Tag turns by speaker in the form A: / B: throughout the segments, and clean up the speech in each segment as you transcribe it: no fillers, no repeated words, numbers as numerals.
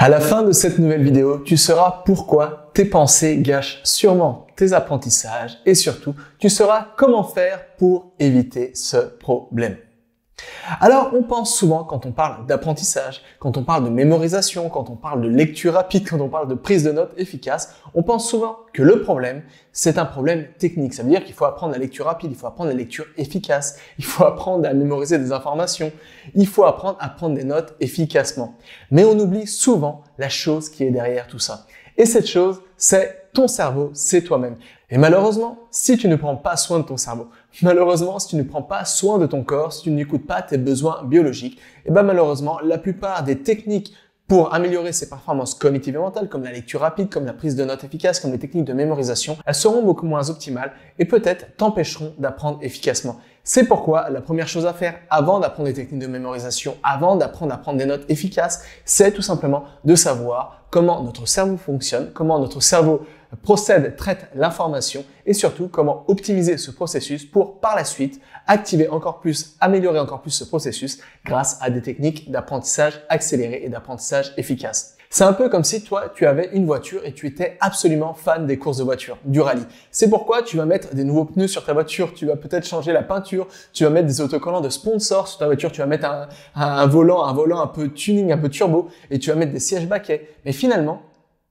A: À la fin de cette nouvelle vidéo, tu sauras pourquoi tes pensées gâchent sûrement tes apprentissages et surtout, tu sauras comment faire pour éviter ce problème. Alors, on pense souvent quand on parle d'apprentissage, quand on parle de mémorisation, quand on parle de lecture rapide, quand on parle de prise de notes efficace, on pense souvent que le problème, c'est un problème technique. Ça veut dire qu'il faut apprendre la lecture rapide, il faut apprendre la lecture efficace, il faut apprendre à mémoriser des informations, il faut apprendre à prendre des notes efficacement. Mais on oublie souvent la chose qui est derrière tout ça. Et cette chose, c'est ton cerveau, c'est toi-même. Et malheureusement, si tu ne prends pas soin de ton cerveau, malheureusement, si tu ne prends pas soin de ton corps, si tu n'écoutes pas tes besoins biologiques, et ben malheureusement, la plupart des techniques pour améliorer ses performances cognitives et mentales, comme la lecture rapide, comme la prise de notes efficace, comme les techniques de mémorisation, elles seront beaucoup moins optimales et peut-être t'empêcheront d'apprendre efficacement. C'est pourquoi la première chose à faire avant d'apprendre des techniques de mémorisation, avant d'apprendre à prendre des notes efficaces, c'est tout simplement de savoir comment notre cerveau fonctionne, comment notre cerveau procède, traite l'information et surtout comment optimiser ce processus pour par la suite activer encore plus, améliorer encore plus ce processus grâce à des techniques d'apprentissage accéléré et d'apprentissage efficace. C'est un peu comme si toi, tu avais une voiture et tu étais absolument fan des courses de voiture, du rallye. C'est pourquoi tu vas mettre des nouveaux pneus sur ta voiture, tu vas peut-être changer la peinture, tu vas mettre des autocollants de sponsors sur ta voiture, tu vas mettre un volant un peu tuning, un peu turbo et tu vas mettre des sièges baquets. Mais finalement,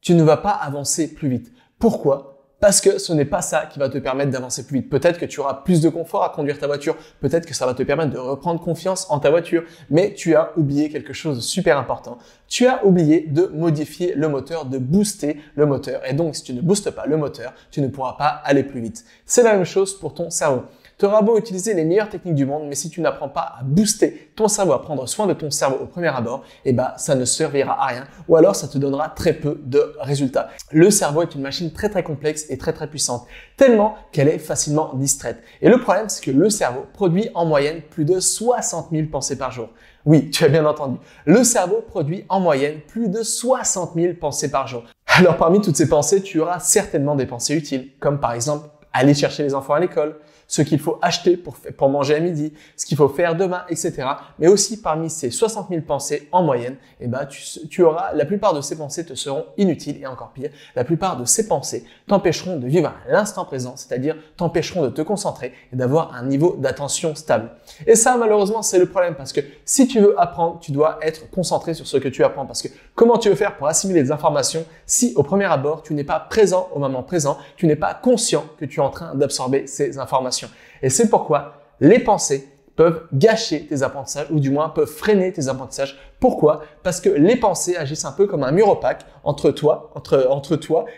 A: tu ne vas pas avancer plus vite. Pourquoi ? Parce que ce n'est pas ça qui va te permettre d'avancer plus vite. Peut-être que tu auras plus de confort à conduire ta voiture, peut-être que ça va te permettre de reprendre confiance en ta voiture, mais tu as oublié quelque chose de super important. Tu as oublié de modifier le moteur, de booster le moteur. Et donc, si tu ne boostes pas le moteur, tu ne pourras pas aller plus vite. C'est la même chose pour ton cerveau. Tu auras beau utiliser les meilleures techniques du monde, mais si tu n'apprends pas à booster ton cerveau, à prendre soin de ton cerveau au premier abord, eh ben, ça ne servira à rien ou alors ça te donnera très peu de résultats. Le cerveau est une machine très complexe et très puissante, tellement qu'elle est facilement distraite. Et le problème, c'est que le cerveau produit en moyenne plus de 60 000 pensées par jour. Oui, tu as bien entendu. Le cerveau produit en moyenne plus de 60 000 pensées par jour. Alors parmi toutes ces pensées, tu auras certainement des pensées utiles, comme par exemple aller chercher les enfants à l'école, ce qu'il faut acheter pour manger à midi, ce qu'il faut faire demain, etc. Mais aussi parmi ces 60 000 pensées en moyenne, eh ben, tu auras, la plupart de ces pensées te seront inutiles et encore pire, la plupart de ces pensées t'empêcheront de vivre à l'instant présent, c'est-à-dire t'empêcheront de te concentrer et d'avoir un niveau d'attention stable. Et ça, malheureusement, c'est le problème parce que si tu veux apprendre, tu dois être concentré sur ce que tu apprends parce que comment tu veux faire pour assimiler des informations si au premier abord, tu n'es pas présent au moment présent, tu n'es pas conscient que tu es en train d'absorber ces informations. Et c'est pourquoi les pensées peuvent gâcher tes apprentissages ou du moins peuvent freiner tes apprentissages. Pourquoi ? Parce que les pensées agissent un peu comme un mur opaque entre toi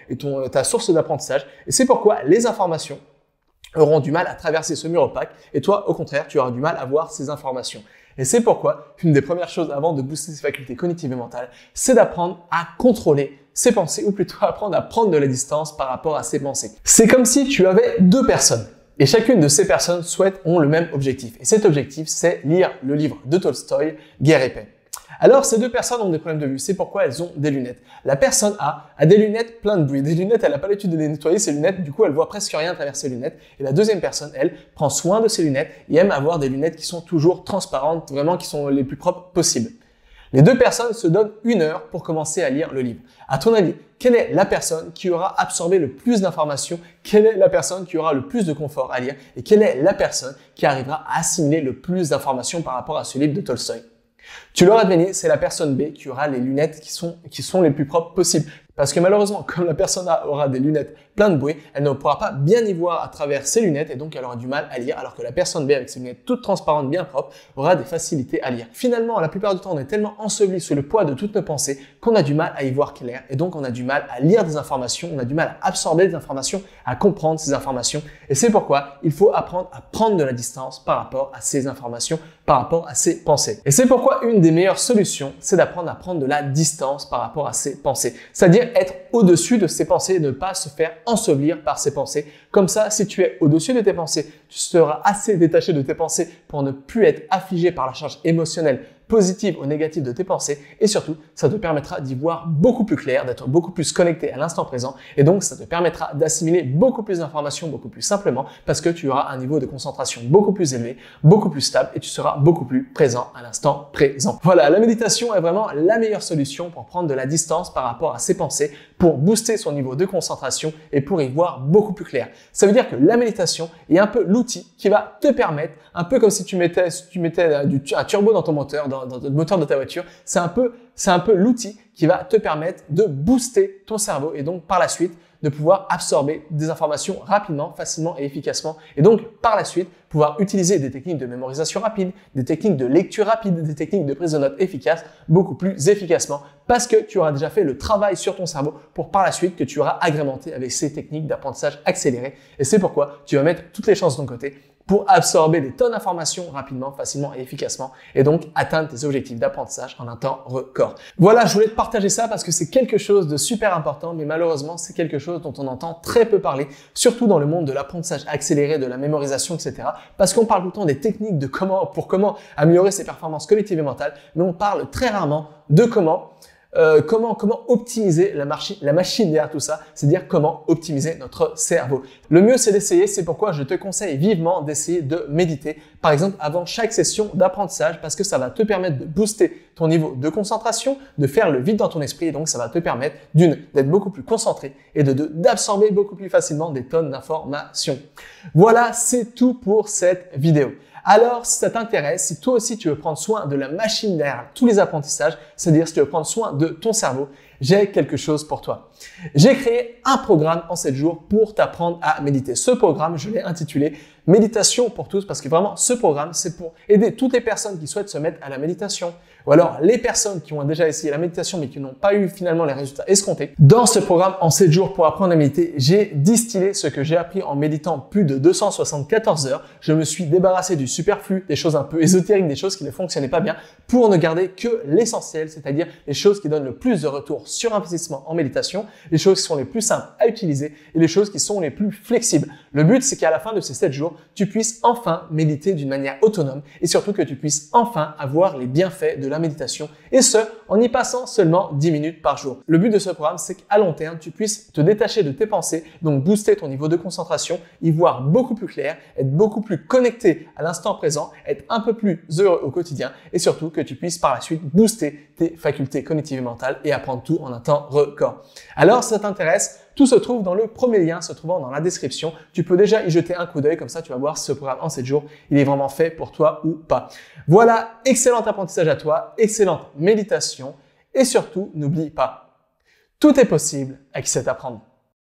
A: et ta source d'apprentissage. Et c'est pourquoi les informations auront du mal à traverser ce mur opaque et toi, au contraire, tu auras du mal à voir ces informations. Et c'est pourquoi une des premières choses avant de booster ses facultés cognitives et mentales, c'est d'apprendre à contrôler ses pensées ou plutôt apprendre à prendre de la distance par rapport à ses pensées. C'est comme si tu avais deux personnes. Et chacune de ces personnes ont le même objectif. Et cet objectif, c'est lire le livre de Tolstoï, Guerre et paix. Alors, ces deux personnes ont des problèmes de vue. C'est pourquoi elles ont des lunettes. La personne A a des lunettes plein de bruit. Des lunettes, elle n'a pas l'habitude de les nettoyer, ses lunettes. Du coup, elle voit presque rien à travers ses lunettes. Et la deuxième personne, elle, prend soin de ses lunettes et aime avoir des lunettes qui sont toujours transparentes, vraiment qui sont les plus propres possibles. Les deux personnes se donnent 1 heure pour commencer à lire le livre. À ton avis, quelle est la personne qui aura absorbé le plus d'informations? Quelle est la personne qui aura le plus de confort à lire? Et quelle est la personne qui arrivera à assimiler le plus d'informations par rapport à ce livre de Tolstoï? Tu l'auras deviné, c'est la personne B qui aura les lunettes qui sont les plus propres possibles. Parce que malheureusement, comme la personne A aura des lunettes plein de bruit, elle ne pourra pas bien y voir à travers ses lunettes et donc elle aura du mal à lire, alors que la personne B avec ses lunettes toutes transparentes, bien propres, aura des facilités à lire. Finalement, la plupart du temps, on est tellement enseveli sous le poids de toutes nos pensées qu'on a du mal à y voir clair et donc on a du mal à lire des informations, on a du mal à absorber des informations, à comprendre ces informations. Et c'est pourquoi il faut apprendre à prendre de la distance par rapport à ces informations, par rapport à ces pensées. Et c'est pourquoi une des meilleures solutions, c'est d'apprendre à prendre de la distance par rapport à ces pensées. C'est-à-dire être au-dessus de ses pensées et ne pas se faire ensevelir par ses pensées. Comme ça, si tu es au-dessus de tes pensées, tu seras assez détaché de tes pensées pour ne plus être affligé par la charge émotionnelle positives ou négatives de tes pensées et surtout, ça te permettra d'y voir beaucoup plus clair, d'être beaucoup plus connecté à l'instant présent et donc ça te permettra d'assimiler beaucoup plus d'informations beaucoup plus simplement parce que tu auras un niveau de concentration beaucoup plus élevé, beaucoup plus stable et tu seras beaucoup plus présent à l'instant présent. Voilà, la méditation est vraiment la meilleure solution pour prendre de la distance par rapport à ses pensées, pour booster son niveau de concentration et pour y voir beaucoup plus clair. Ça veut dire que la méditation est un peu l'outil qui va te permettre, un peu comme si tu mettais un turbo dans ton moteur, dans le moteur de ta voiture, c'est un peu l'outil qui va te permettre de booster ton cerveau et donc par la suite de pouvoir absorber des informations rapidement, facilement et efficacement. Et donc, par la suite, pouvoir utiliser des techniques de mémorisation rapide, des techniques de lecture rapide, des techniques de prise de notes efficaces, beaucoup plus efficacement parce que tu auras déjà fait le travail sur ton cerveau pour par la suite que tu auras agrémenté avec ces techniques d'apprentissage accéléré. Et c'est pourquoi tu vas mettre toutes les chances de ton côté pour absorber des tonnes d'informations rapidement, facilement et efficacement et donc atteindre tes objectifs d'apprentissage en un temps record. Voilà, je voulais te partager ça parce que c'est quelque chose de super important, mais malheureusement, c'est quelque chose dont on entend très peu parler, surtout dans le monde de l'apprentissage accéléré, de la mémorisation, etc. Parce qu'on parle tout le temps des techniques de comment améliorer ses performances cognitives et mentales, mais on parle très rarement de comment optimiser la machine derrière tout ça, c'est-à-dire comment optimiser notre cerveau. Le mieux, c'est d'essayer. C'est pourquoi je te conseille vivement d'essayer de méditer, par exemple, avant chaque session d'apprentissage, parce que ça va te permettre de booster ton niveau de concentration, de faire le vide dans ton esprit, et donc ça va te permettre d'être beaucoup plus concentré et d'absorber beaucoup plus facilement des tonnes d'informations. Voilà, c'est tout pour cette vidéo. Alors, si ça t'intéresse, si toi aussi tu veux prendre soin de la machine derrière tous les apprentissages, c'est-à-dire si tu veux prendre soin de ton cerveau, j'ai quelque chose pour toi. J'ai créé un programme en 7 jours pour t'apprendre à méditer. Ce programme, je l'ai intitulé Méditation pour tous parce que vraiment, ce programme, c'est pour aider toutes les personnes qui souhaitent se mettre à la méditation ou alors les personnes qui ont déjà essayé la méditation mais qui n'ont pas eu finalement les résultats escomptés. Dans ce programme en 7 jours pour apprendre à méditer, j'ai distillé ce que j'ai appris en méditant plus de 274 heures. Je me suis débarrassé du superflu, des choses un peu ésotériques, des choses qui ne fonctionnaient pas bien pour ne garder que l'essentiel, c'est-à-dire les choses qui donnent le plus de retour sur investissement en méditation, les choses qui sont les plus simples à utiliser et les choses qui sont les plus flexibles. Le but, c'est qu'à la fin de ces 7 jours, tu puisses enfin méditer d'une manière autonome et surtout que tu puisses enfin avoir les bienfaits de la méditation et ce, en y passant seulement 10 minutes par jour. Le but de ce programme, c'est qu'à long terme, tu puisses te détacher de tes pensées, donc booster ton niveau de concentration, y voir beaucoup plus clair, être beaucoup plus connecté à l'instant présent, être un peu plus heureux au quotidien et surtout que tu puisses par la suite booster tes facultés cognitives et mentales et apprendre tout en un temps record. Alors, si ça t'intéresse, tout se trouve dans le premier lien se trouvant dans la description. Tu peux déjà y jeter un coup d'œil, comme ça tu vas voir si ce programme en 7 jours, il est vraiment fait pour toi ou pas. Voilà, excellent apprentissage à toi, excellente méditation et surtout, n'oublie pas, tout est possible avec cet apprendre.